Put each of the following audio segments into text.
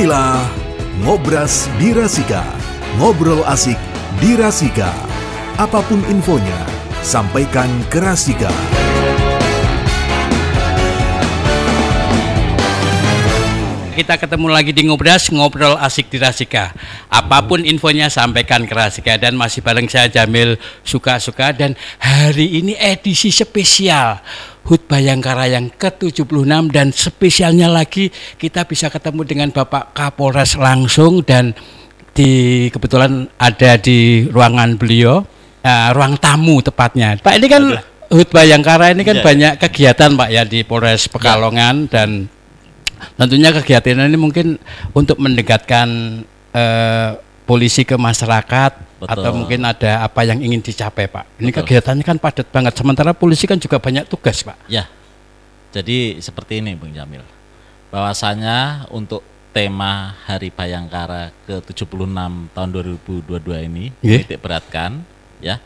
Inilah Ngobras di Rasika. Ngobrol asik di Rasika. Apapun infonya, sampaikan ke Rasika. Kita ketemu lagi di Ngobras, ngobrol asik di Rasika. Apapun infonya sampaikan ke Rasika. Dan masih bareng saya Jamil Suka-Suka. Dan hari ini edisi spesial HUT Bayangkara yang ke-76. Dan spesialnya lagi kita bisa ketemu dengan Bapak Kapolres langsung. Dan kebetulan ada di ruangan beliau, ruang tamu tepatnya. Pak, ini kan HUT Bayangkara ini kan banyak kegiatan Pak ya di Polres Pekalongan. Dan tentunya kegiatan ini mungkin untuk mendekatkan polisi ke masyarakat. Betul. Atau mungkin ada apa yang ingin dicapai Pak. Ini betul. Kegiatannya kan padat banget, sementara polisi kan juga banyak tugas Pak. Ya, jadi seperti ini Bung Jamil, bahwasanya untuk tema Hari Bayangkara ke-76 tahun 2022 ini titik beratkan ya,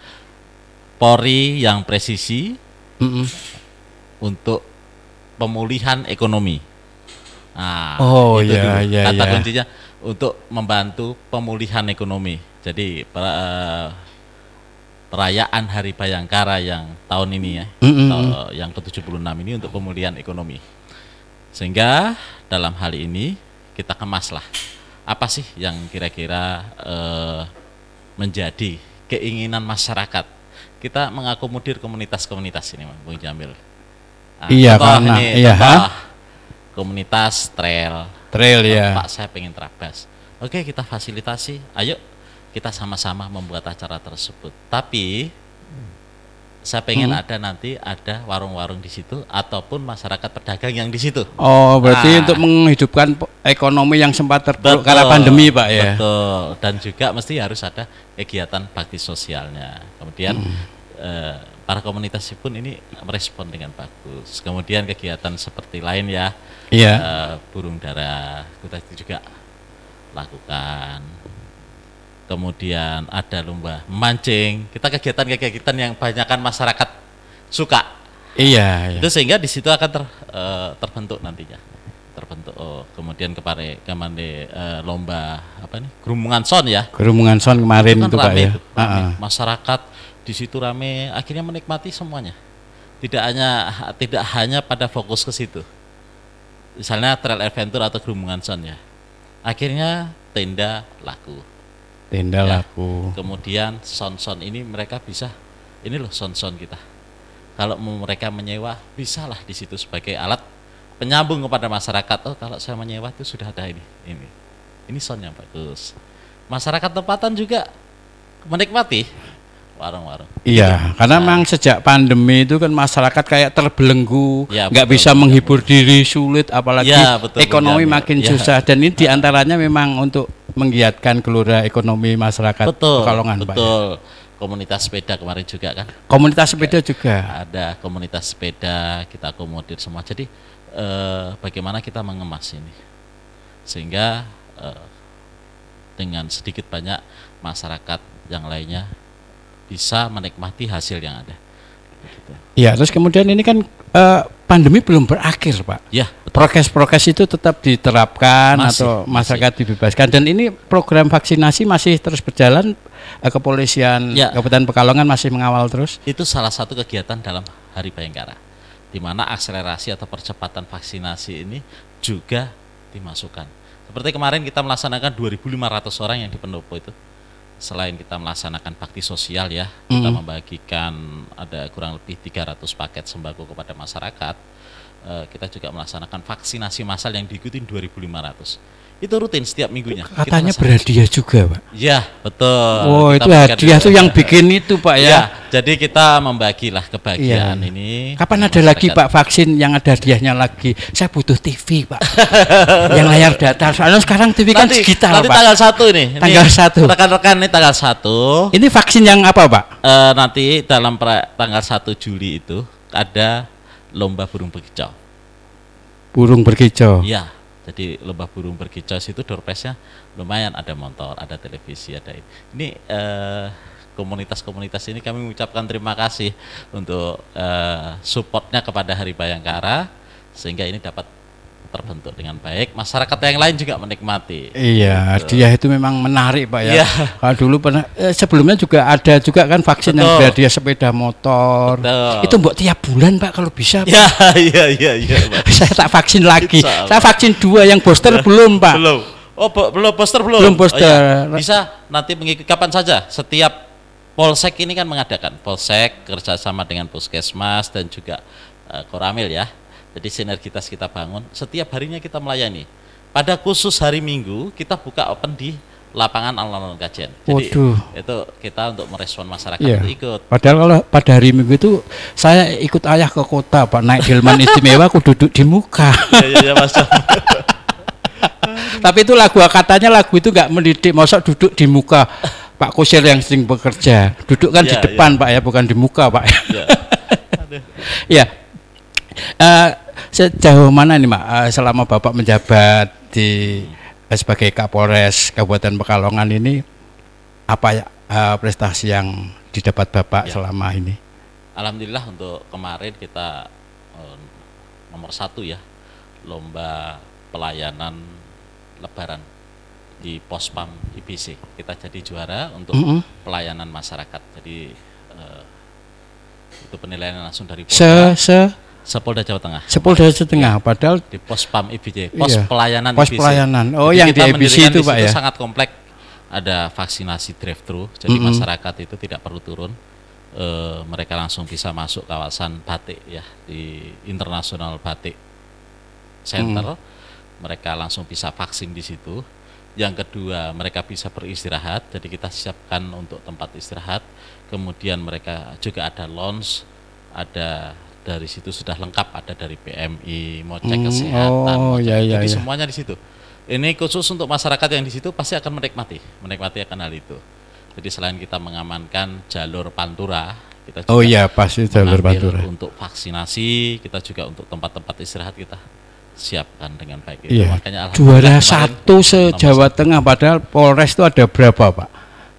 Polri yang presisi untuk pemulihan ekonomi. Nah, itu kata kuncinya untuk membantu pemulihan ekonomi. Jadi perayaan Hari Bayangkara yang tahun ini ya, yang ke-76 ini untuk pemulihan ekonomi. Sehingga dalam hal ini kita kemaslah apa sih yang kira-kira menjadi keinginan masyarakat. Kita mengakomodir komunitas-komunitas ini, Bung Jamil. Nah, iya, karena komunitas trail ya. Pak, saya pengen terabas. Oke, kita fasilitasi. Ayo kita sama-sama membuat acara tersebut. Tapi saya pengen ada warung-warung di situ ataupun masyarakat pedagang yang di situ. Oh, berarti untuk menghidupkan ekonomi yang sempat terpuruk karena pandemi, Pak ya. Betul. Dan juga mesti harus ada kegiatan bakti sosialnya. Kemudian para komunitas pun ini merespon dengan bagus. Kemudian kegiatan seperti lain ya, burung dara kita juga lakukan. Kemudian ada lomba memancing. Kita kegiatan yang banyakkan masyarakat suka. Iya. Itu sehingga di situ akan terbentuk nantinya. Kemudian lomba Gerumungan Son ya. Gerumungan Son kemarin itu Pak ya. Masyarakat di situ rame, akhirnya menikmati semuanya. Tidak hanya pada fokus ke situ. Misalnya trail adventure atau Gerumungan Son ya. Akhirnya tenda laku. Kemudian son-son ini mereka bisa, ini loh son-son kita. Kalau mereka menyewa, bisalah di situ sebagai alat penyambung kepada masyarakat. Oh, kalau saya menyewa itu sudah ada ini. Ini son yang bagus. Masyarakat tempatan juga menikmati warung-warung. Iya, karena memang sejak pandemi itu kan masyarakat kayak terbelenggu, nggak bisa menghibur diri, sulit, apalagi ekonomi makin susah. Dan ini diantaranya memang untuk menggiatkan gelora ekonomi masyarakat Pekalongan, Pak. Betul. Komunitas sepeda kemarin juga kan. Komunitas sepeda juga. Ada komunitas sepeda, kita akomodir semua. Jadi bagaimana kita mengemas ini sehingga dengan sedikit banyak masyarakat yang lainnya bisa menikmati hasil yang ada. Ya, terus kemudian ini kan pandemi belum berakhir, Pak. Ya, prokes-prokes itu tetap diterapkan atau masyarakat dibebaskan. Dan ini program vaksinasi masih terus berjalan. Kepolisian Kabupaten Pekalongan masih mengawal terus. Itu salah satu kegiatan dalam Hari Bayangkara, di mana akselerasi atau percepatan vaksinasi ini juga dimasukkan. Seperti kemarin kita melaksanakan 2.500 orang yang di pendopo itu. Selain kita melaksanakan bakti sosial ya, kita membagikan ada kurang lebih 300 paket sembako kepada masyarakat. Kita juga melaksanakan vaksinasi massal yang diikuti 2.500. Itu rutin setiap minggunya. Katanya berhadiah juga, Pak. Ya, betul. Oh, itu hadiah tuh yang bikin itu, Pak ya. Jadi kita membagilah kebahagiaan ini. Kapan ada lagi Pak vaksin yang ada hadiahnya lagi? Saya butuh TV, Pak. Yang layar datar. Soalnya sekarang TV kan digital, Pak. Nanti tanggal 1 ini. Tanggal 1. Rekan-rekan ini tanggal 1. Ini vaksin yang apa, Pak? Nanti dalam tanggal 1 Juli itu ada lomba burung berkicau. Burung berkicau. Iya. Jadi lomba burung berkicau itu door prize-nya lumayan, ada motor, ada televisi, ada ini. Ini komunitas-komunitas ini kami mengucapkan terima kasih untuk supportnya kepada Hari Bayangkara, sehingga ini dapat terbentuk dengan baik, masyarakat yang lain juga menikmati. Iya, Gitu. dia itu memang menarik Pak ya. Iya. Kalau dulu pernah sebelumnya juga ada juga kan vaksin yang Betul. biar dia sepeda motor. Betul. Itu mbok tiap bulan Pak kalau bisa. Pak. Ya, iya, Pak. Saya tak vaksin lagi. Insya Allah. Saya vaksin 2 yang booster belum Pak. Belum. Oh, belum poster belum. Belum poster. Oh, iya. Bisa nanti mengikuti kapan saja. Setiap Polsek ini kan mengadakan. Polsek kerjasama dengan Puskesmas dan juga Koramil ya. Jadi sinergitas kita bangun. Setiap harinya kita melayani. Pada khusus hari Minggu kita buka open di lapangan alun-alun Kajen. Jadi Waduh. itu kita untuk merespon masyarakat Iya. untuk ikut. Padahal kalau pada hari Minggu itu saya ikut ayah ke kota Pak, naik delman istimewa, aku duduk di muka. Iya, Mas. Tapi itu katanya lagu itu nggak mendidik, masa duduk di muka. Pak Kusir yang sering bekerja, duduk kan di Ya, depan Pak ya, bukan di muka Pak. Ya. Aduh. Ya, sejauh mana nih Pak selama Bapak menjabat di sebagai Kapolres Kabupaten Pekalongan ini, apa ya prestasi yang didapat Bapak Ya. selama ini? Alhamdulillah untuk kemarin kita nomor 1 ya, lomba pelayanan Lebaran di Pospam IBC. Kita jadi juara untuk pelayanan masyarakat. Jadi itu penilaian langsung dari Polda Jawa Tengah. Sepolda Jawa Tengah, padahal Di Pospam IBC, pos Iya. pelayanan Pos IBC. pelayanan. Oh, Jadi yang kita di IBC mendirikan itu, di Pak, situ ya? sangat kompleks. Ada vaksinasi drive-thru, jadi masyarakat itu tidak perlu turun. Mereka langsung bisa masuk kawasan batik ya, di International Batik Center. Mereka langsung bisa vaksin di situ. Yang kedua, mereka bisa beristirahat, jadi kita siapkan untuk tempat istirahat. Kemudian mereka juga ada lounge, ada dari situ sudah lengkap, ada dari PMI, mau cek kesehatan, oh, mau cek- ya, jadi ya. semuanya di situ. Ini khusus untuk masyarakat yang di situ pasti akan menikmati akan hal itu. Jadi selain kita mengamankan jalur Pantura, kita juga oh iya pasti jalur mengambil Pantura. untuk vaksinasi, kita juga untuk tempat-tempat istirahat kita siapkan dengan baik. Itu Iya. makanya Juara alhamdulillah kemarin 1 se-Jawa Tengah, padahal Polres itu ada berapa Pak?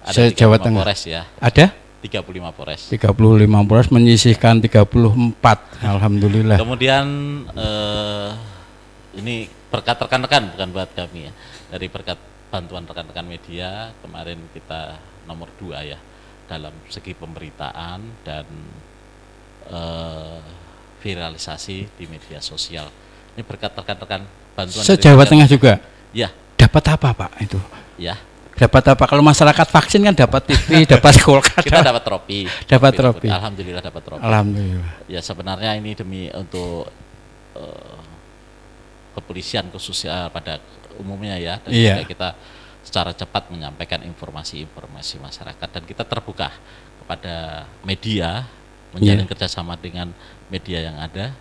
ada Se-Jawa 35 Tengah. Polres ya, Ada 35 Polres. 35 Polres menyisihkan 34. Alhamdulillah. Kemudian ini berkat rekan-rekan, bukan buat kami ya. Dari berkat bantuan rekan-rekan media, kemarin kita nomor 2 ya dalam segi pemberitaan dan viralisasi di media sosial. Ini berkat rekan-rekan bantuan dari Se-Jawa rekan- Tengah juga. Ya, Dapat apa Pak itu? ya. Dapat apa? Kalau masyarakat vaksin kan dapat TV, dapat kulkas. Kita dapat trofi. Dapat trofi. Alhamdulillah dapat trofi. Alhamdulillah. Ya sebenarnya ini demi untuk kepolisian khususnya pada umumnya ya, dan Iya. juga kita secara cepat menyampaikan informasi masyarakat, dan kita terbuka kepada media, menjalin Iya. kerjasama dengan media yang ada,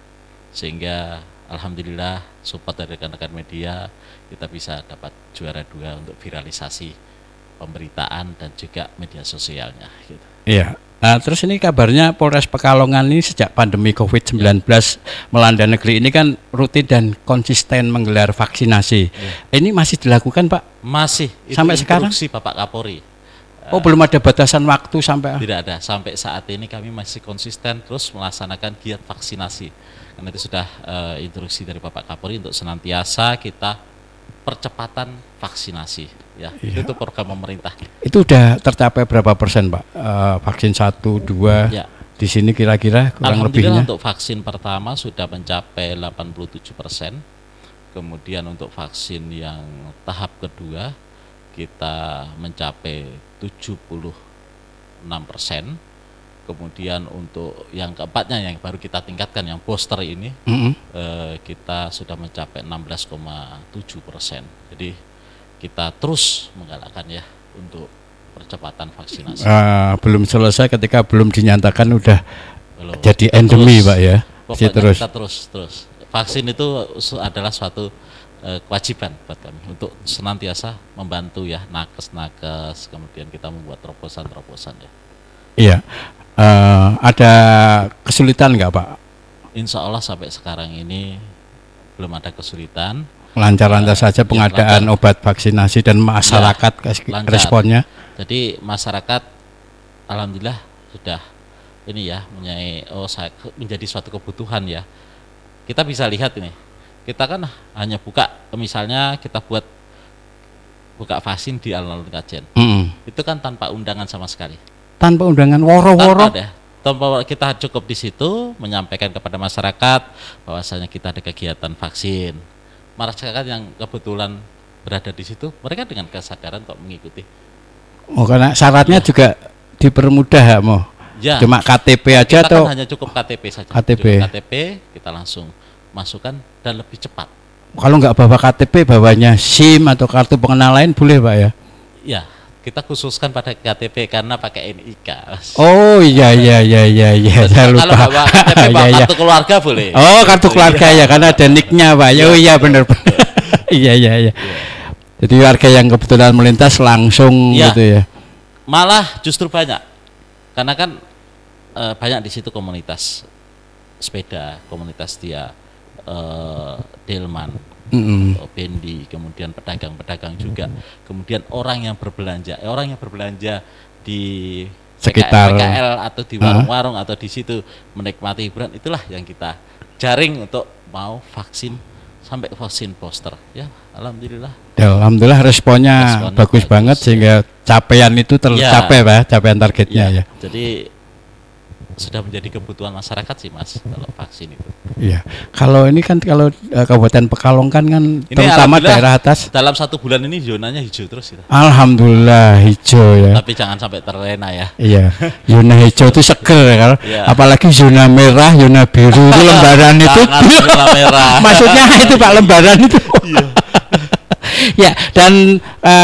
sehingga alhamdulillah support dari rekan-rekan media kita bisa dapat juara 2 untuk viralisasi pemberitaan dan juga media sosialnya gitu. Iya. Nah, terus ini kabarnya Polres Pekalongan ini sejak pandemi COVID-19 melanda negeri ini kan rutin dan konsisten menggelar vaksinasi. Ini masih dilakukan Pak? Masih itu Sampai sekarang? instruksi Bapak Kapolri. Oh, belum ada batasan waktu sampai. Tidak ada, sampai saat ini kami masih konsisten terus melaksanakan giat vaksinasi. Karena itu sudah instruksi dari Bapak Kapolri untuk senantiasa kita percepatan vaksinasi ya. Iya. Itu program pemerintah. Itu udah tercapai berapa persen Pak? Vaksin 1, 2 Ya. di sini kira-kira kurang Alhamdulillah lebihnya? untuk vaksin pertama sudah mencapai 87%. Kemudian untuk vaksin yang tahap kedua kita mencapai 76%. Kemudian untuk yang keempatnya yang baru kita tingkatkan yang booster ini kita sudah mencapai 16,7%. Jadi kita terus menggalakkan ya untuk percepatan vaksinasi. Belum selesai ketika belum dinyatakan udah Belum. jadi Kita endemi terus. Pak ya. Masih Pokoknya terus. kita terus. Vaksin itu adalah suatu kewajiban buat kami untuk senantiasa membantu ya nakes, kemudian kita membuat terobosan ya. Iya. Ada kesulitan nggak Pak? Insya Allah sampai sekarang ini belum ada kesulitan. Lancar-lancar saja pengadaan lancar. obat vaksinasi dan masyarakat lancar. responnya. Jadi masyarakat alhamdulillah sudah ini ya menjadi suatu kebutuhan ya. Kita bisa lihat ini Kita kan hanya buka, misalnya kita buka vaksin di alun-alun Kajen. Itu kan tanpa undangan sama sekali. Tanpa undangan woro-woro. Tanpa kita cukup di situ menyampaikan kepada masyarakat bahwasanya kita ada kegiatan vaksin. Masyarakat yang kebetulan berada di situ, mereka dengan kesadaran kok mengikuti. Oh, karena syaratnya juga dipermudah ya, Mo. Ya. Cuma KTP aja kita atau kan hanya cukup KTP saja. KTP. Cukup KTP kita langsung masukkan dan lebih cepat. Kalau nggak bawa KTP, bawanya SIM atau kartu pengenal lain boleh, Pak ya? Ya, kita khususkan pada KTP karena pakai NIK. Oh iya. Saya lupa. Kalau bawa KTP bawa Iya. kartu keluarga boleh. Oh, kartu keluarga ya, karena ada nicknya, Pak. Oh iya benar. Iya. Jadi warga yang kebetulan melintas langsung Ya. gitu ya. Malah justru banyak. Karena kan banyak di situ komunitas sepeda, komunitas dia delman, bendi, kemudian pedagang-pedagang juga, kemudian orang yang berbelanja di Sekitar PKL atau di warung-warung atau di situ menikmati hiburan, itulah yang kita jaring untuk mau vaksin sampai vaksin booster. Ya, alhamdulillah. Alhamdulillah responnya bagus banget sehingga capaian itu tercapai, Pak, capaian targetnya ya. Jadi sudah menjadi kebutuhan masyarakat sih, Mas, kalau vaksin itu. Iya. Kalau ini kan kalau Kabupaten Pekalongan kan Ini terutama daerah atas. Dalam 1 bulan ini zonanya hijau terus gitu. Alhamdulillah hijau ya. Tapi jangan sampai terlena ya. Iya. Zona hijau itu seger kan. Iya. Apalagi zona merah, zona biru itu lembaran itu. Jangan zona merah. Maksudnya itu Pak, lembaran itu. Iya. Ya, dan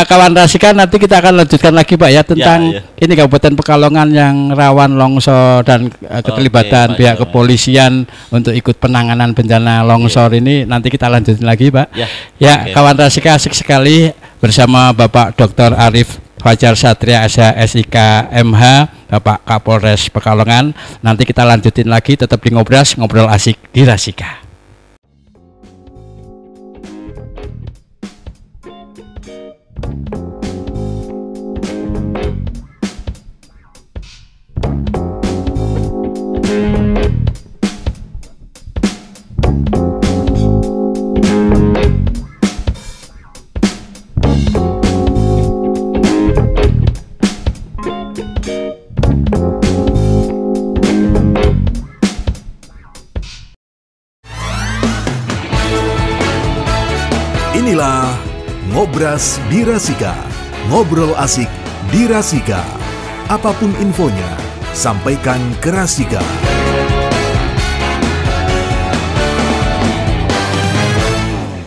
kawan Rasika nanti kita akan lanjutkan lagi Pak ya tentang Ya. ini Kabupaten Pekalongan yang rawan longsor dan keterlibatan Oke, Pak, pihak ya. kepolisian untuk ikut penanganan bencana longsor ini nanti kita lanjutin lagi Pak. Ya. Oke. Kawan Rasika asik sekali bersama Bapak Dr. Arif Fajar Satria SIK MH, Bapak Kapolres Pekalongan. Nanti kita lanjutin lagi, tetap di Ngobras, ngobrol asik di Rasika. Inilah Ngobras di Rasika. Ngobrol asik di Rasika. Apapun infonya, sampaikan ke Rasika.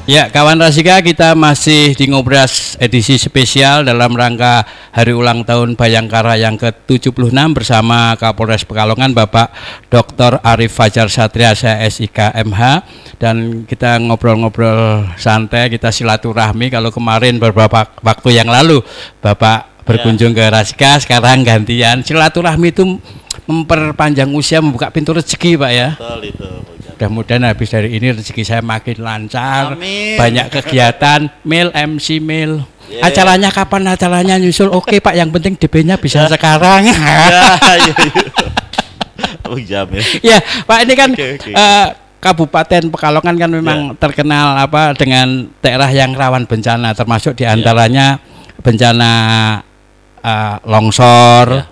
Ya, kawan Rasika, kita masih di Ngobras edisi spesial dalam rangka Hari Ulang Tahun Bayangkara yang ke-76 bersama Kapolres Pekalongan Bapak Dr. Arif Fajar Satria SIK MH, dan kita ngobrol-ngobrol santai, kita silaturahmi. Kalau kemarin beberapa waktu yang lalu Bapak berkunjung ke Rasika, sekarang gantian silaturahmi itu memperpanjang usia, membuka pintu rezeki Pak ya. Betul itu. Mudah-mudahan habis dari ini rezeki saya makin lancar. Amin. Banyak kegiatan, MC Mil. Acaranya kapan? Acaranya nyusul. Oke Pak, yang penting DP-nya bisa sekarang. Ya Pak, ini kan Oke. Kabupaten Pekalongan kan memang terkenal dengan daerah yang rawan bencana, termasuk diantaranya bencana longsor.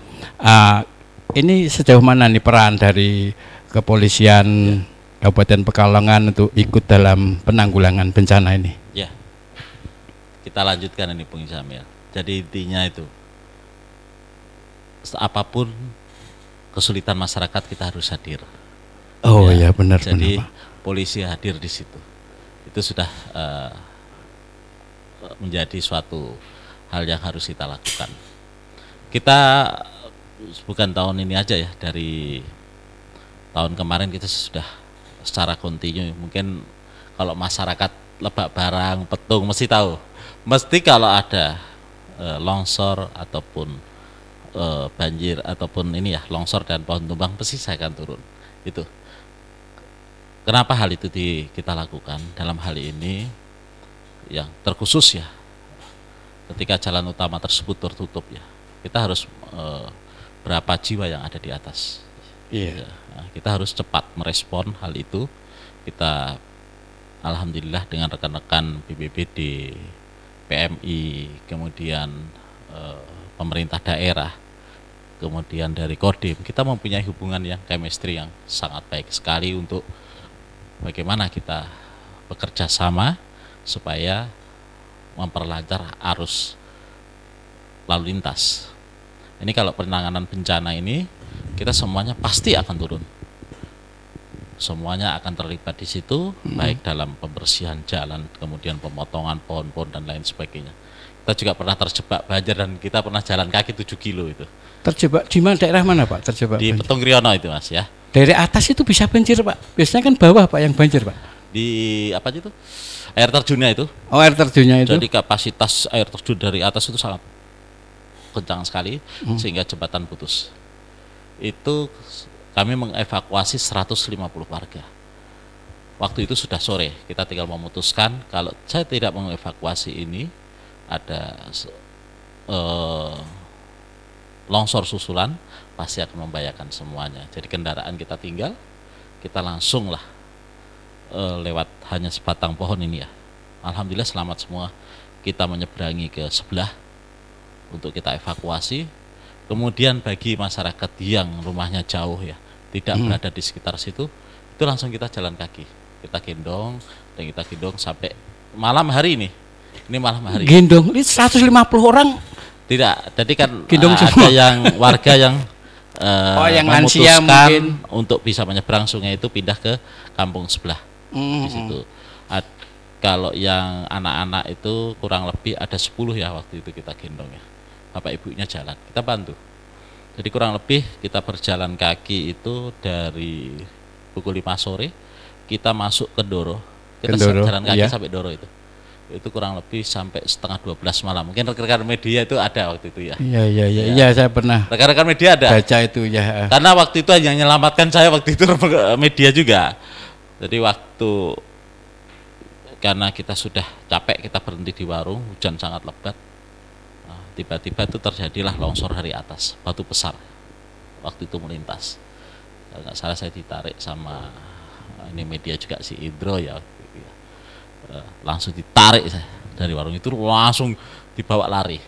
Ini sejauh mana nih peran dari kepolisian Kabupaten Pekalongan untuk ikut dalam penanggulangan bencana ini? Ya, kita lanjutkan ini Bung Jamil. Jadi intinya itu, apapun kesulitan masyarakat kita harus hadir. Oh ya, benar. Jadi benar, polisi hadir di situ. Itu sudah menjadi suatu hal yang harus kita lakukan. Kita bukan tahun ini aja ya, dari tahun kemarin kita sudah secara kontinu. Mungkin kalau masyarakat Lebak Barang, Petung mesti tahu. Mesti kalau ada longsor ataupun banjir ataupun ini ya, longsor dan pohon tumbang, pasti saya akan turun. Itu. Kenapa hal itu kita lakukan? Dalam hal ini yang terkhusus ya, ketika jalan utama tersebut tertutup ya, kita harus berapa jiwa yang ada di atas. Iya. Nah, kita harus cepat merespon hal itu. Kita alhamdulillah dengan rekan-rekan BPBD, PMI, kemudian pemerintah daerah, kemudian dari Kodim, kita mempunyai hubungan yang chemistry yang sangat baik sekali untuk bagaimana kita bekerja sama supaya memperlancar arus lalu lintas. Ini kalau penanganan bencana ini kita semuanya pasti akan turun. Semuanya akan terlibat di situ, baik dalam pembersihan jalan, kemudian pemotongan pohon-pohon dan lain sebagainya. Kita juga pernah terjebak banjir dan kita pernah jalan kaki 7 kilo itu. Terjebak di mana, daerah mana Pak? Terjebak Di banjir? Petung Kriono itu Mas ya. Dari atas itu bisa banjir Pak. Biasanya kan bawah Pak yang banjir Pak. Di apa itu? Air terjunnya itu. Oh, air terjunnya itu. Jadi kapasitas air terjun dari atas itu sangat kencang sekali sehingga jembatan putus. Itu kami mengevakuasi 150 warga. Waktu itu sudah sore, kita tinggal memutuskan kalau saya tidak mengevakuasi ini ada longsor susulan pasti akan membahayakan semuanya. Jadi kendaraan kita tinggal, kita langsung lah lewat hanya sebatang pohon ini ya. Alhamdulillah selamat semua. Kita menyeberangi ke sebelah untuk kita evakuasi. Kemudian bagi masyarakat yang rumahnya jauh ya, tidak berada di sekitar situ, itu langsung kita jalan kaki. Kita gendong dan kita gendong sampai malam hari ini. Ini malam hari. Gendong, ini 150 orang. Tidak, jadi kan Gendong ada semua. yang warga yang yang lansia memutuskan mungkin. untuk bisa menyeberang sungai itu pindah ke kampung sebelah di situ. Kalau yang anak-anak itu kurang lebih ada 10 ya waktu itu kita gendong ya. Bapak ibunya jalan, kita bantu. Jadi kurang lebih kita berjalan kaki itu dari pukul 5 sore kita masuk ke Doro. Kita jalan kaki iya. sampai Doro itu. Itu kurang lebih sampai setengah 12 malam. Mungkin rekan-rekan media itu ada waktu itu ya. Iya, saya pernah Rekan-rekan media ada. baca itu ya. Karena waktu itu hanya menyelamatkan saya waktu itu media juga. Jadi waktu karena kita sudah capek, kita berhenti di warung, hujan sangat lebat. Nah, tiba-tiba itu terjadilah longsor dari atas, batu besar. Waktu itu melintas. Kalau nggak salah saya ditarik sama ini media juga si Indro ya. Langsung ditarik saya dari warung itu, langsung dibawa lari.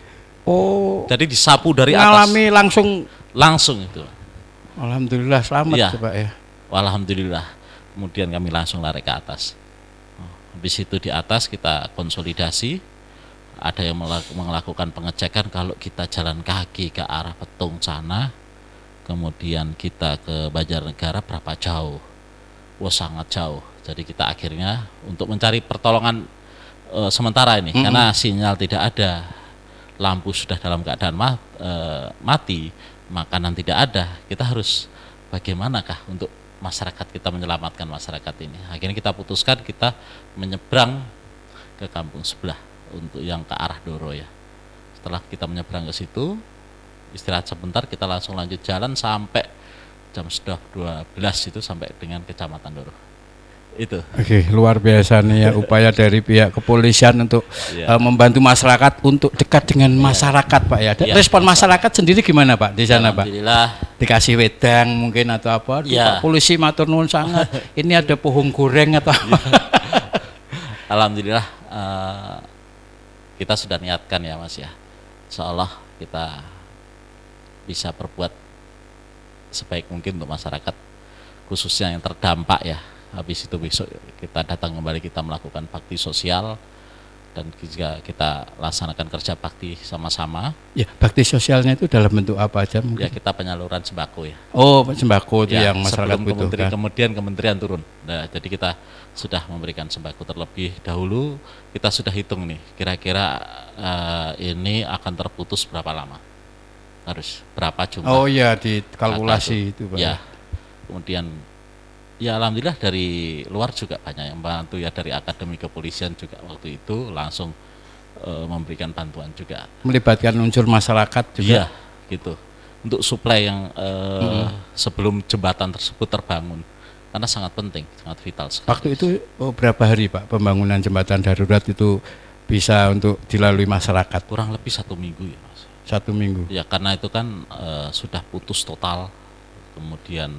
Oh, Jadi disapu dari ngalami atas. Langsung itu. Alhamdulillah selamat Iya. Pak ya. Alhamdulillah. Kemudian kami langsung lari ke atas. Habis itu di atas kita konsolidasi. Ada yang melakukan pengecekan kalau kita jalan kaki ke arah Petung sana, kemudian kita ke Banjarnegara berapa jauh? Wah sangat jauh. Jadi kita akhirnya untuk mencari pertolongan sementara ini karena sinyal tidak ada, lampu sudah dalam keadaan mati, makanan tidak ada. Kita harus bagaimanakah untuk masyarakat kita menyelamatkan masyarakat ini? Akhirnya kita putuskan kita menyeberang ke kampung sebelah untuk yang ke arah Doro ya. Setelah kita menyeberang ke situ, istirahat sebentar, kita langsung lanjut jalan sampai jam sudah 12 itu sampai dengan Kecamatan Doro. Itu. Oke, luar biasa nih ya upaya dari pihak kepolisian untuk membantu masyarakat untuk dekat dengan masyarakat Pak ya. Iya. Respon masyarakat sendiri gimana Pak di sana Pak? Alhamdulillah. Dikasih wedang mungkin atau apa? Aduh, Iya. Pak polisi matur nuwun sangat. Ini ada pohon goreng atau apa? Alhamdulillah kita sudah niatkan ya Mas ya. Insyaallah kita bisa berbuat sebaik mungkin untuk masyarakat khususnya yang terdampak ya. Habis itu besok kita datang kembali, kita melakukan bakti sosial dan juga kita laksanakan kerja bakti sama-sama. Ya, bakti sosialnya itu dalam bentuk apa aja mungkin? Ya kita penyaluran sembako ya. Oh, sembako itu Ya, yang masyarakat sebelum butuhkan. kemudian kementerian turun. Nah, jadi kita sudah memberikan sembako terlebih dahulu. Kita sudah hitung nih, kira-kira ini akan terputus berapa lama? Harus berapa jumlah? Oh iya, dikalkulasi itu Pak. Ya. Kemudian ya alhamdulillah dari luar juga banyak yang membantu ya, dari Akademi Kepolisian juga waktu itu langsung memberikan bantuan juga. Melibatkan unsur masyarakat juga. Iya, gitu. Untuk suplai yang sebelum jembatan tersebut terbangun. Karena sangat penting, sangat vital sekali. Waktu itu berapa hari Pak pembangunan jembatan darurat itu bisa untuk dilalui masyarakat? Kurang lebih 1 minggu ya Mas. 1 minggu. Ya karena itu kan sudah putus total, kemudian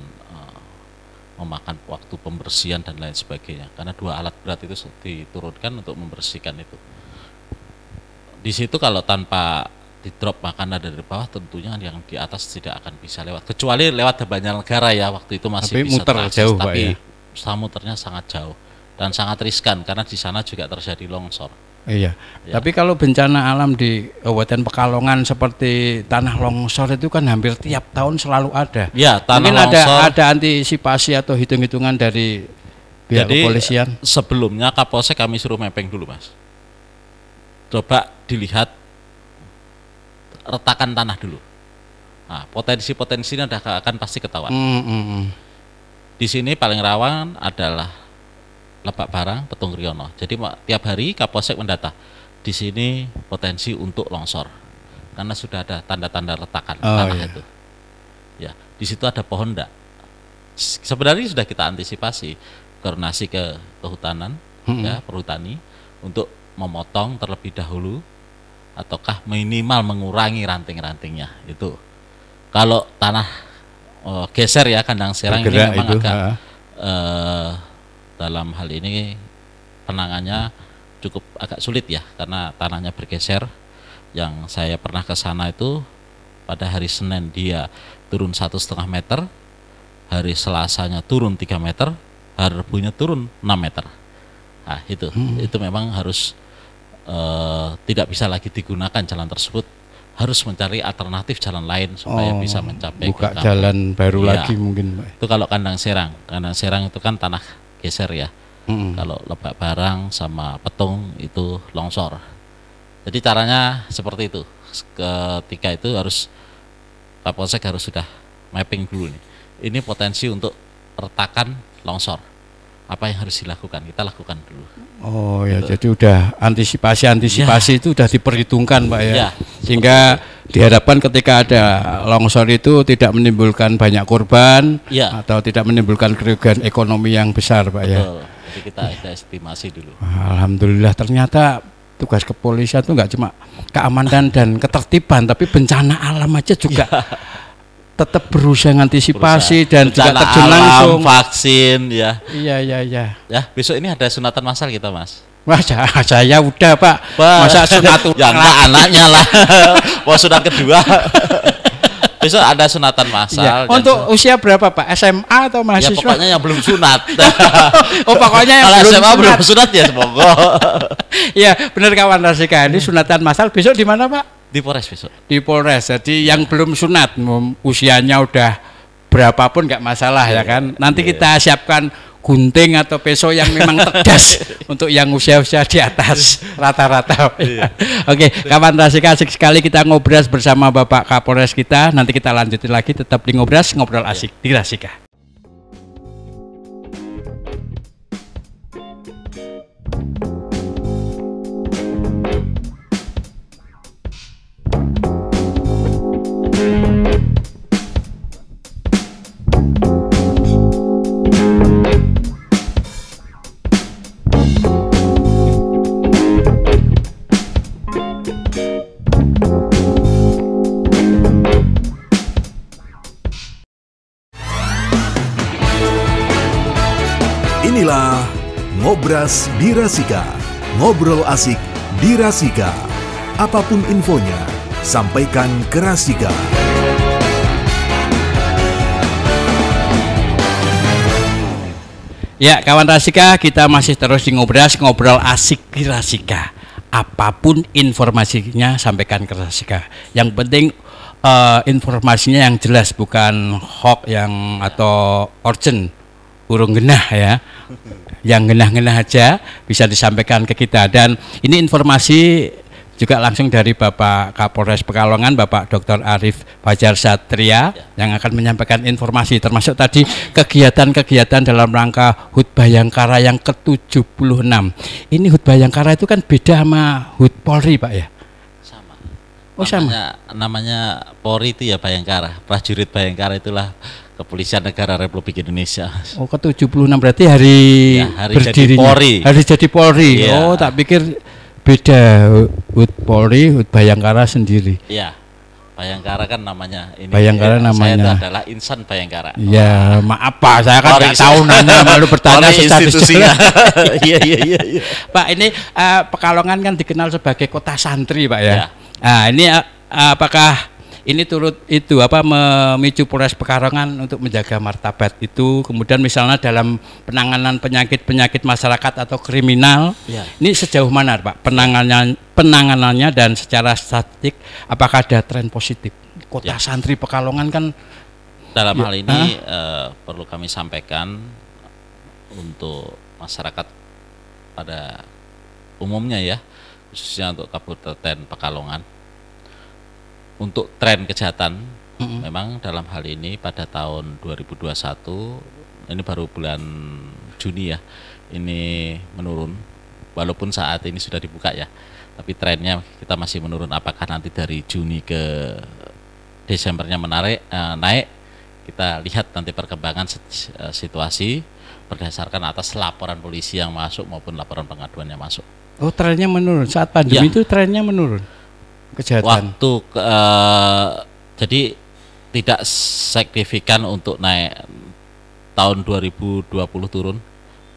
memakan waktu pembersihan dan lain sebagainya. Karena 2 alat berat itu diturunkan untuk membersihkan itu. Di situ kalau tanpa di drop makanan dari bawah, tentunya yang di atas tidak akan bisa lewat. Kecuali lewat Banjarnegara ya, waktu itu masih Tapi bisa muter terakses, jauh, Pak, tapi ya? muternya sangat jauh dan sangat riskan karena di sana juga terjadi longsor. Iya. Ya. Tapi kalau bencana alam di Kabupaten Pekalongan seperti tanah longsor itu kan hampir tiap tahun selalu ada. Ya, tanah Mungkin longsor. ada antisipasi atau hitung-hitungan dari pihak Jadi kepolisian. sebelumnya Kapolsek kami suruh mapping dulu, Mas. Coba dilihat retakan tanah dulu. Nah, potensi-potensinya akan pasti ketahuan. Di sini paling rawan adalah Lebak Barang, Petung Riono. Jadi tiap hari Kapolsek mendata di sini potensi untuk longsor karena sudah ada tanda-tanda retakan tanah iya. itu. Ya, di situ ada pohon enggak. Sebenarnya sudah kita antisipasi, koordinasi ke kehutanan, ya perhutani untuk memotong terlebih dahulu ataukah minimal mengurangi ranting-rantingnya itu. Kalau tanah geser ya kandang serang Bergerak ini memang itu, agak dalam hal ini penangannya cukup agak sulit ya karena tanahnya bergeser. Yang saya pernah ke sana itu pada hari Senin dia turun 1,5 meter, hari Selasanya turun 3 meter, hari Rebunya turun 6 meter. Nah itu memang harus tidak bisa lagi digunakan jalan tersebut, harus mencari alternatif jalan lain supaya bisa mencapai buka ke jalan baru ya. lagi mungkin, Pak. Itu kalau kandang serang itu kan tanah geser ya. Kalau Lebak Barang sama Petung itu longsor. Jadi caranya seperti itu. Ketika itu harus Kapolsek harus sudah mapping dulu nih. Ini potensi untuk retakan longsor. Apa yang harus dilakukan? Kita lakukan dulu. Oh ya, jadi udah antisipasi itu udah diperhitungkan, Pak ya. Ya, Sehingga diharapkan ketika ada longsor itu tidak menimbulkan banyak korban ya. atau tidak menimbulkan kerugian ekonomi yang besar, Pak ya. Betul. Jadi kita ada estimasi dulu. Alhamdulillah, ternyata tugas kepolisian itu nggak cuma keamanan dan ketertiban, tapi bencana alam aja juga tetap berusaha mengantisipasi dan juga Bencana terjun alam, langsung. vaksin ya. Iya. Ya, besok ini ada sunatan massal kita, Mas. Wah, saya udah, Pak. Masa sunat ya enggak anaknya lah. Mau sunat kedua. Besok ada sunatan massal. Ya. Untuk usia berapa, Pak? SMA atau ya mahasiswa? pokoknya yang belum sunat. Oh, pokoknya yang kalau belum SMA sunat. belum sunat ya semoga. Iya, benar kawan Rasika. Ini sunatan massal besok di mana, Pak? Di Polres besok. Di Polres. Jadi yang belum sunat, usianya udah berapapun nggak masalah ya kan. Nanti kita siapkan gunting atau peso yang memang tegas untuk yang usia-usia di atas rata-rata. Oke, kawan Rasika, asik sekali kita ngobras bersama Bapak Kapolres kita. Nanti kita lanjutin lagi, tetap di ngobras, ngobrol asik di Rasika. Inilah Ngobras di Rasika. Ngobrol asik di Rasika. Apapun infonya, sampaikan ke Rasika. Ya, kawan Rasika, kita masih terus di Ngobras, ngobrol asik di Rasika. Apapun informasinya, sampaikan ke Rasika. Yang penting informasinya yang jelas, bukan hoax yang atau urgent, urung genah ya. Yang genah-genah aja bisa disampaikan ke kita. Dan ini informasi juga langsung dari Bapak Kapolres Pekalongan, Bapak Dr. Arif Fajar Satria yang akan menyampaikan informasi termasuk tadi kegiatan-kegiatan dalam rangka HUT Bayangkara yang ke-76. Ini HUT Bayangkara itu kan beda sama HUT Polri, Pak ya? Sama. Oh, Namanya Polri itu ya Bayangkara. Prajurit Bayangkara itulah Kepolisian Negara Republik Indonesia. Oh, ke-76 berarti hari, hari berdirinya. jadi Polri. Hari jadi Polri. Ya. Oh, tak pikir beda HUT Polri, HUT Bayangkara sendiri. Iya. Bayangkara kan namanya ini. Bayangkara Saya namanya. itu adalah insan Bayangkara. Ya, maaf Pak, saya kan nggak tahu nanya, malu bertanya Oleh secara institusinya. Iya. Pak, ini Pekalongan kan dikenal sebagai kota santri, Pak ya. Ya. Nah, ini apakah ini turut itu memicu Polres Pekalongan untuk menjaga martabat itu, kemudian misalnya dalam penanganan penyakit masyarakat atau kriminal, Ya. ini sejauh mana Pak penanganannya dan secara statistik apakah ada tren positif? Kota Ya. santri Pekalongan kan Dalam Ya, hal ini perlu kami sampaikan untuk masyarakat pada umumnya ya, khususnya untuk Kabupaten Pekalongan. Untuk tren kejahatan, memang dalam hal ini pada tahun 2021, ini baru bulan Juni ya, ini menurun. Walaupun saat ini sudah dibuka ya, tapi trennya kita masih menurun. Apakah nanti dari Juni ke Desembernya naik? Kita lihat nanti perkembangan situasi berdasarkan atas laporan polisi yang masuk maupun laporan pengaduan yang masuk. oh trennya menurun saat pandemi Ya. itu trennya menurun kejahatan. Jadi tidak signifikan untuk naik. Tahun 2020 turun,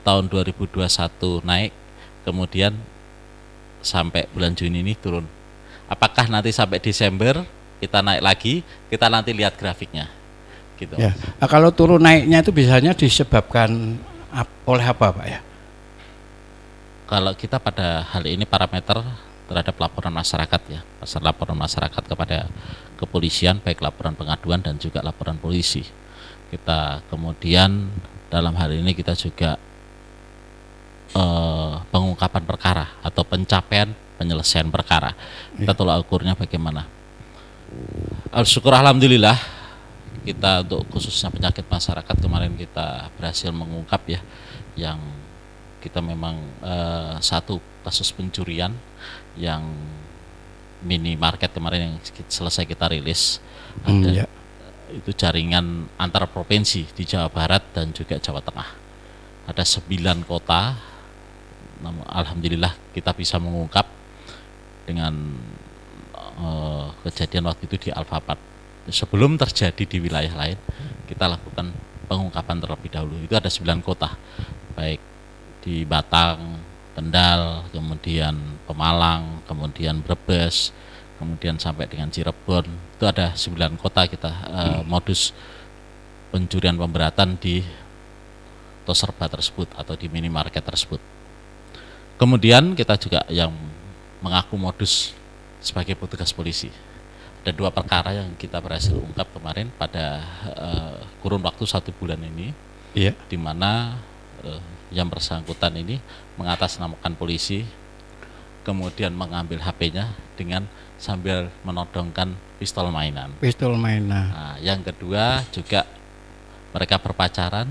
tahun 2021 naik, kemudian sampai bulan Juni ini turun. Apakah nanti sampai Desember kita naik lagi? Kita nanti lihat grafiknya gitu. Ya. Nah, kalau turun naiknya itu biasanya disebabkan oleh apa Pak ya? Kalau kita pada hal ini parameter terhadap laporan masyarakat ya, laporan masyarakat kepada kepolisian, baik laporan pengaduan dan juga laporan polisi. Kita kemudian dalam hal ini kita juga pengungkapan perkara atau pencapaian penyelesaian perkara. Kita tolak ukurnya bagaimana. Syukur alhamdulillah kita untuk khususnya penyakit masyarakat kemarin kita berhasil mengungkap ya, yang kita memang satu kasus pencurian yang minimarket kemarin yang selesai kita rilis ada Ya. itu jaringan antar provinsi di Jawa Barat dan juga Jawa Tengah. Ada 9 kota, alhamdulillah kita bisa mengungkap dengan kejadian waktu itu di Alfamart. Sebelum terjadi di wilayah lain, kita lakukan pengungkapan terlebih dahulu. Itu ada 9 kota, baik di Batang, Kendal, kemudian Pemalang, kemudian Brebes, kemudian sampai dengan Cirebon. Itu ada 9 kota kita modus pencurian pemberatan di toserba tersebut atau di minimarket tersebut. Kemudian kita juga yang mengaku modus sebagai petugas polisi. Ada 2 perkara yang kita berhasil ungkap kemarin pada kurun waktu 1 bulan ini, Iya. di mana yang bersangkutan ini mengatasnamakan polisi, kemudian mengambil HP-nya dengan sambil menodongkan pistol mainan. Pistol mainan. Nah, yang kedua juga mereka berpacaran,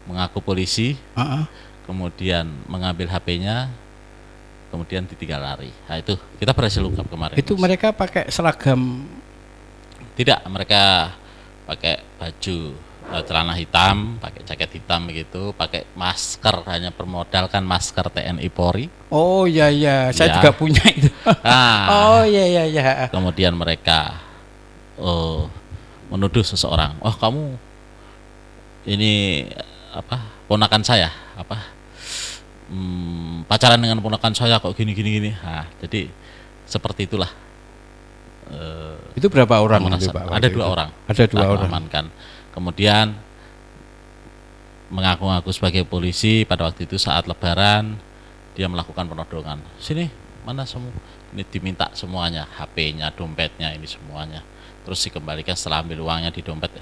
mengaku polisi, kemudian mengambil HP-nya, kemudian ditinggal lari. Nah, itu kita berhasil ungkap kemarin. Itu mereka pakai seragam? Tidak, mereka pakai baju celana hitam, pakai jaket hitam begitu, pakai masker, hanya bermodalkan masker TNI Polri. Oh iya, saya Ya. juga punya itu. Nah, Oh iya. kemudian mereka menuduh seseorang, "Oh, kamu ini ponakan saya, pacaran dengan ponakan saya kok gini." Nah, jadi seperti itulah. Itu berapa orang itu, Pak? Pak? Ada 2 orang. Ada 2 Kita orang. amankan. Kemudian mengaku-ngaku sebagai polisi pada waktu itu saat Lebaran dia melakukan penodongan. Sini, mana semua? Ini diminta semuanya, HP-nya, dompetnya, ini semuanya. Terus dikembalikan setelah ambil uangnya di dompet.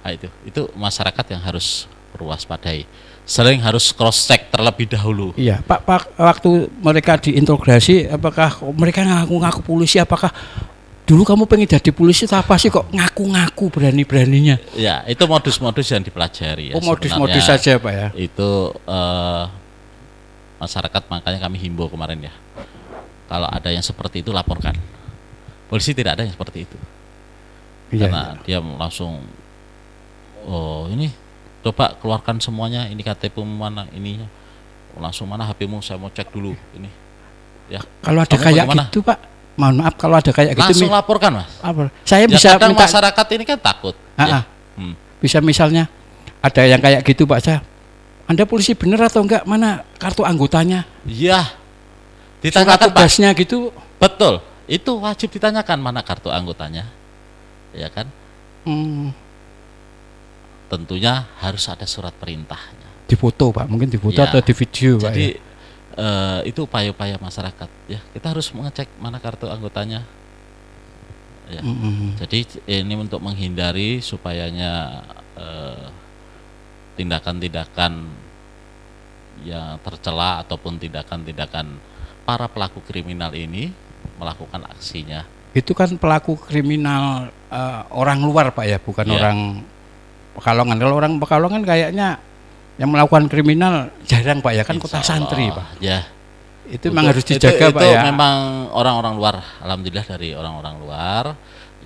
Nah, itu masyarakat yang harus berwaspadai. Sering harus cross check terlebih dahulu. Iya, Pak, waktu mereka diinterogasi, apakah mereka ngaku-ngaku polisi? Apakah dulu kamu pengen jadi polisi atau apa sih kok ngaku-ngaku berani-beraninya? Ya, itu modus-modus yang dipelajari. Ya. Oh, modus-modus Sebenarnya saja, Pak ya. Itu masyarakat, makanya kami himbau kemarin ya, kalau ada yang seperti itu laporkan. Polisi tidak ada yang seperti itu. Iya. Karena dia langsung, oh ini coba keluarkan semuanya, ini KTP mana, ininya, langsung mana HP-mu, saya mau cek dulu ini. Ya. Kalau ada Kamu kayak bagaimana? gitu, Pak, mohon maaf kalau ada kayak gitu langsung laporkan, Mas. saya Ya, bisa kadang minta masyarakat ini kan takut. Ya. bisa misalnya ada yang kayak gitu Pak Syah, Anda polisi bener atau enggak, mana kartu anggotanya, Iya. surat Ditanyakan, Pak. tugasnya gitu. Betul. Itu wajib ditanyakan mana kartu anggotanya. Ya kan? Tentunya harus ada surat perintahnya. Difoto Pak, mungkin difoto Ya. atau di video Pak Jadi ya. itu upaya-upaya masyarakat ya. Kita harus mengecek mana kartu anggotanya. Ya. Jadi ini untuk menghindari supayanya tindakan-tindakan yang tercela ataupun tindakan-tindakan para pelaku kriminal ini melakukan aksinya. Itu kan pelaku kriminal orang luar Pak ya, bukan Ya. orang Pekalongan. Kalau orang Pekalongan kayaknya yang melakukan kriminal jarang Pak ya, kan kota Insya santri Allah, Pak. Ya. Itu memang harus dijaga Pak itu ya. memang orang-orang luar, alhamdulillah dari orang-orang luar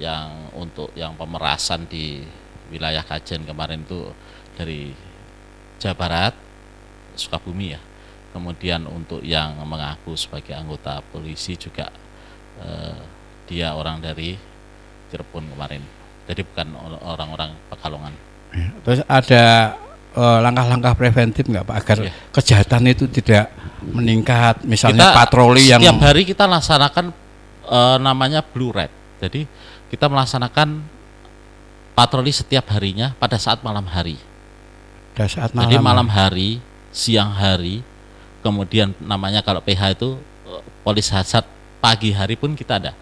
yang untuk yang pemerasan di wilayah Kajen kemarin itu dari Jawa Barat, Sukabumi ya. Kemudian untuk yang mengaku sebagai anggota polisi juga dia orang dari Cirebon kemarin. Jadi bukan orang-orang Pekalongan. Terus ada langkah-langkah preventif nggak Pak agar Ya. kejahatan itu tidak meningkat, misalnya patroli yang setiap hari kita laksanakan namanya Blue Red. Jadi kita melaksanakan patroli setiap harinya pada saat malam hari. pada saat Jadi malam. malam hari, siang hari, kemudian namanya kalau PH itu polis hasad, pagi hari pun kita ada.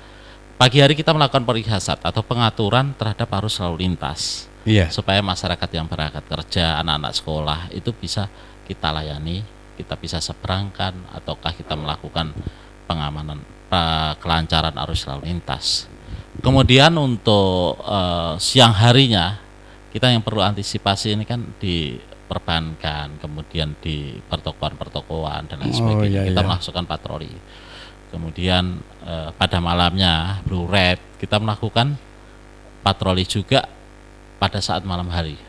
Pagi hari kita melakukan polis hasad atau pengaturan terhadap arus lalu lintas. Iya. Supaya masyarakat yang berangkat kerja, anak-anak sekolah itu bisa kita layani, kita bisa seberangkan ataukah kita melakukan pengamanan kelancaran arus lalu lintas. Kemudian untuk siang harinya kita yang perlu antisipasi ini kan di perbankan, kemudian di pertokoan-pertokoan dan lain sebagainya. Kita melakukan patroli. Kemudian pada malamnya Blue Red kita melakukan patroli juga pada saat malam hari.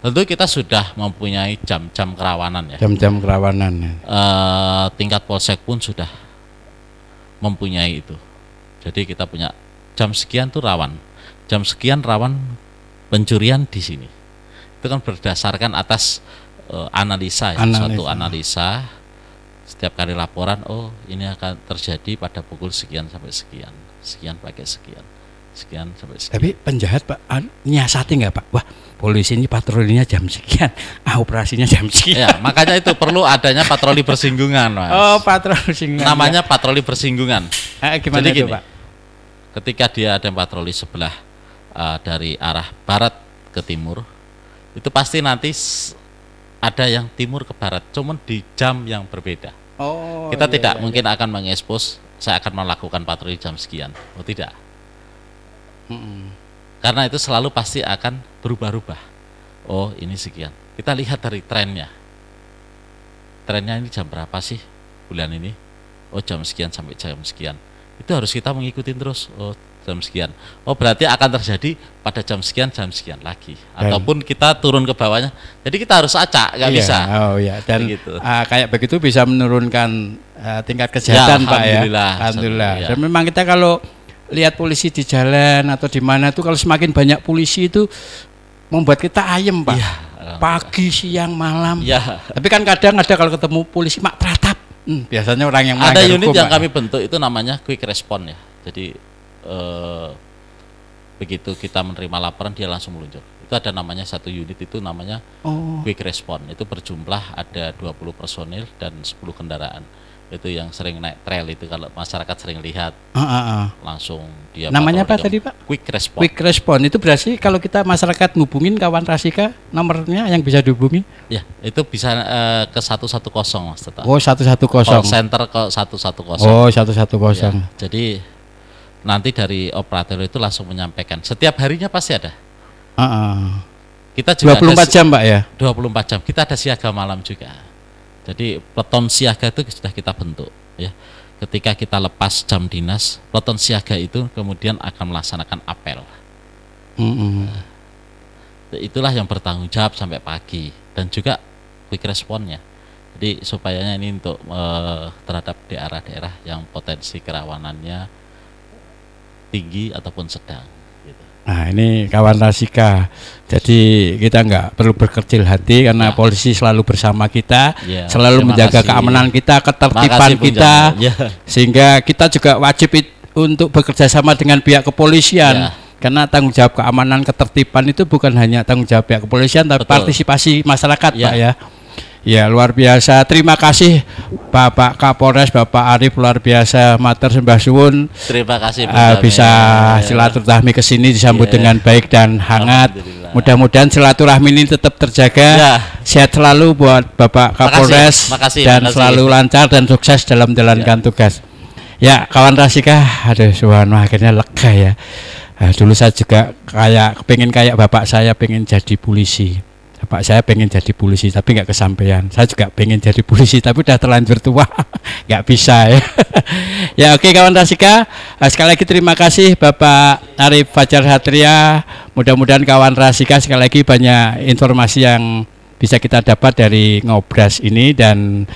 Tentu kita sudah mempunyai jam-jam kerawanan ya. Jam-jam kerawanan. Tingkat polsek pun sudah mempunyai itu. Jadi kita punya jam sekian tuh rawan, jam sekian rawan pencurian di sini. Itu kan berdasarkan atas analisa ya, suatu analisa. Setiap kali laporan, oh ini akan terjadi pada pukul sekian sampai sekian, sekian pakai sekian, sekian sampai sekian. Tapi penjahat Pak nyiasati nggak Pak? Wah polisi ini patrolinya jam sekian, operasinya jam sekian. Ya, makanya itu perlu adanya patroli bersinggungan, Mas. Oh, patroli bersinggungan. Namanya patroli bersinggungan. Gimana jadi itu gini, Pak? Ketika dia ada patroli sebelah dari arah barat ke timur, itu pasti nanti ada yang timur ke barat, cuman di jam yang berbeda. Oh, kita iya, tidak iya, mungkin akan mengekspos saya akan melakukan patroli jam sekian. Oh tidak. Karena itu selalu pasti akan berubah-ubah. Oh ini sekian. Kita lihat dari trennya. Trennya ini jam berapa sih bulan ini? Oh jam sekian sampai jam sekian. Itu harus kita mengikuti terus. Oh jam sekian. Oh berarti akan terjadi pada jam sekian lagi. Ataupun kita turun ke bawahnya. Jadi kita harus acak, nggak bisa. Oh iya. Dan gitu. Kayak begitu bisa menurunkan tingkat kejahatan ya, Pak ya. Alhamdulillah. Dan memang kita kalau lihat polisi di jalan atau di mana tuh kalau semakin banyak polisi itu membuat kita ayem Pak. Ya, pagi, siang, malam. Ya. Tapi kan kadang ada kalau ketemu polisi mak teratap. Biasanya orang yang ada unit hukum, yang Pak. kami bentuk itu namanya quick response ya. Jadi begitu kita menerima laporan dia langsung meluncur. Itu ada namanya satu unit itu namanya quick response. Itu berjumlah ada 20 personil dan 10 kendaraan. Itu yang sering naik trail itu kalau masyarakat sering lihat langsung dia. Namanya apa tadi Pak? Quick response. Quick response itu berarti kalau kita masyarakat ngubungin kawan Rasika nomornya yang bisa dihubungi? Ya itu bisa ke 110 Mas tetap. Oh 110. Call center ke 110. Oh 110. Ya, jadi nanti dari operator itu langsung menyampaikan. Setiap harinya pasti ada. Kita juga 24 jam Pak ya? 24 jam. Kita ada siaga malam juga. Jadi peleton siaga itu sudah kita bentuk ya. Ketika kita lepas jam dinas, peleton siaga itu kemudian akan melaksanakan apel. Itulah yang bertanggung jawab sampai pagi dan juga quick responnya. Jadi supaya ini untuk terhadap daerah-daerah yang potensi kerawanannya tinggi ataupun sedang. Gitu. Nah ini kawan Rasika, jadi kita nggak perlu berkecil hati karena polisi selalu bersama kita, selalu menjaga keamanan kita, ketertiban kita, sehingga kita juga wajib untuk bekerja sama dengan pihak kepolisian. Karena tanggung jawab keamanan ketertiban itu bukan hanya tanggung jawab pihak kepolisian, tapi partisipasi masyarakat, Pak ya. Ya luar biasa, terima kasih Bapak Kapolres, Bapak Arief, luar biasa, matur sembah suwun. Terima kasih bisa silaturahmi ke sini disambut dengan baik dan hangat. Mudah-mudahan silaturahmi ini tetap terjaga. Sehat selalu buat Bapak Kapolres, dan selalu lancar dan sukses dalam menjalankan tugas. Ya kawan Rasika, aduh subhanallah akhirnya lega ya. Dulu saya juga pengen kayak bapak saya, pengen jadi polisi. Bapak saya pengen jadi polisi tapi nggak kesampaian. Saya juga pengen jadi polisi tapi udah terlanjur tua, nggak bisa ya. Ya oke kawan Rasika, sekali lagi terima kasih Bapak Arief Fajar Satria. Mudah-mudahan kawan Rasika sekali lagi banyak informasi yang bisa kita dapat dari Ngobras ini, dan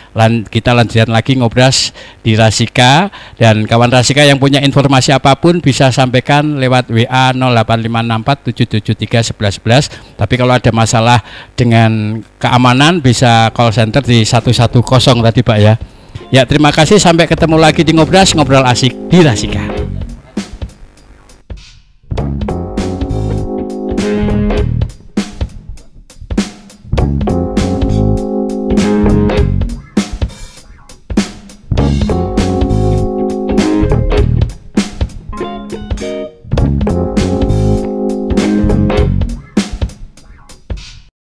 kita lanjutkan lagi Ngobras di Rasika. Dan kawan Rasika yang punya informasi apapun bisa sampaikan lewat WA 08564773111. Tapi kalau ada masalah dengan keamanan bisa call center di 110 tadi Pak ya. Ya terima kasih, sampai ketemu lagi di Ngobras, ngobrol asik di Rasika.